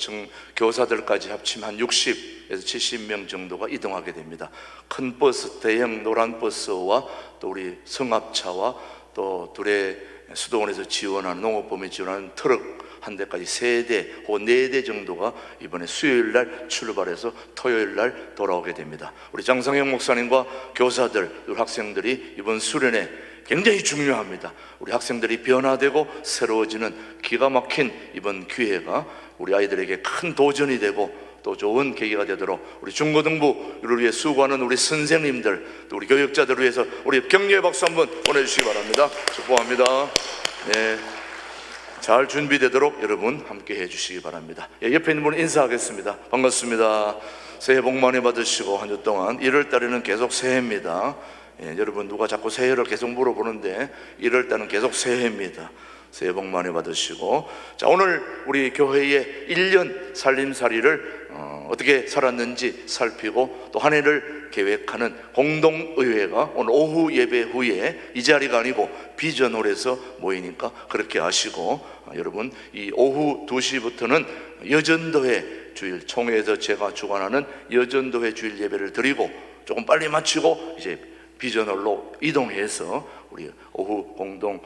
교사들까지 합치면 한 60에서 70명 정도가 이동하게 됩니다. 큰 버스, 대형 노란 버스와 또 우리 성합차와 또 두레 수도원에서 지원하는 농업범에 지원하는 트럭 한 대까지 3대 혹은 4대 정도가 이번에 수요일 날 출발해서 토요일 날 돌아오게 됩니다. 우리 장성영 목사님과 교사들, 우리 학생들이 이번 수련회 굉장히 중요합니다. 우리 학생들이 변화되고 새로워지는 기가 막힌 이번 기회가 우리 아이들에게 큰 도전이 되고 또 좋은 계기가 되도록 우리 중고등부를 위해 수고하는 우리 선생님들 또 우리 교육자들을 위해서 우리 격려의 박수 한번 보내주시기 바랍니다. 축복합니다. 네. 잘 준비되도록 여러분 함께 해주시기 바랍니다. 옆에 있는 분 인사하겠습니다. 반갑습니다. 새해 복 많이 받으시고 한 주 동안 1월 달에는 계속 새해입니다. 여러분 누가 자꾸 새해를 계속 물어보는데 1월 달은 계속 새해입니다. 새해 복 많이 받으시고, 자, 오늘 우리 교회의 1년 살림살이를 어떻게 살았는지 살피고 또 한 해를 계획하는 공동의회가 오늘 오후 예배 후에 이 자리가 아니고 비전홀에서 모이니까 그렇게 아시고, 여러분 이 오후 2시부터는 여전도회 주일 총회에서 제가 주관하는 여전도회 주일 예배를 드리고 조금 빨리 마치고 이제 비전홀로 이동해서 우리 오후 공동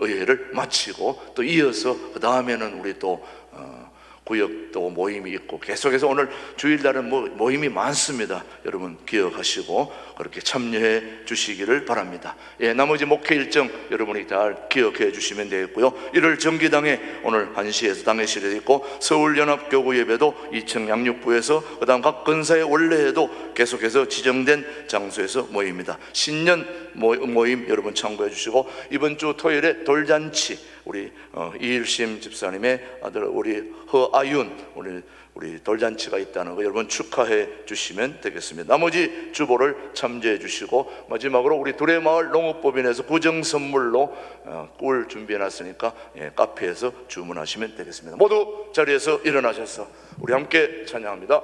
의회를 마치고 또 이어서 그 다음에는 우리 또 구역도 모임이 있고 계속해서 오늘 주일날은 모임이 많습니다. 여러분 기억하시고 그렇게 참여해 주시기를 바랍니다. 나머지 목회 일정 여러분이 잘 기억해 주시면 되겠고요. 1월 정기당에 오늘 1시에서 당회실에 있고 서울연합교구 예배도 2층 양육부에서, 그 다음 각 근사의 원래에도 계속해서 지정된 장소에서 모입니다. 신년 모임 여러분 참고해 주시고, 이번 주 토요일에 돌잔치 우리 이일심 집사님의 아들 우리 허아윤 우리 돌잔치가 있다는 거 여러분 축하해 주시면 되겠습니다. 나머지 주보를 참조해 주시고, 마지막으로 우리 두레마을 농업법인에서 구정 선물로 꿀 준비해 놨으니까 카페에서 주문하시면 되겠습니다. 모두 자리에서 일어나셔서 우리 함께 찬양합니다.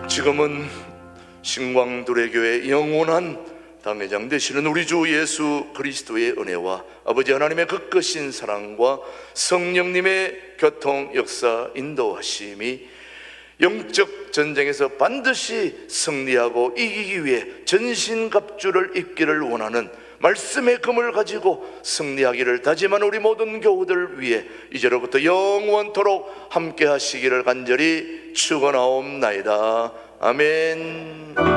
지금은 신광두레교회 영원한 당회장 되시는 우리 주 예수 그리스도의 은혜와 아버지 하나님의 극거신 사랑과 성령님의 교통 역사 인도하심이 영적 전쟁에서 반드시 승리하고 이기기 위해 전신갑주를 입기를 원하는 말씀의 금을 가지고 승리하기를 다짐한 우리 모든 교우들 위해 이제로부터 영원토록 함께 하시기를 간절히 축원하옵나이다. 아멘.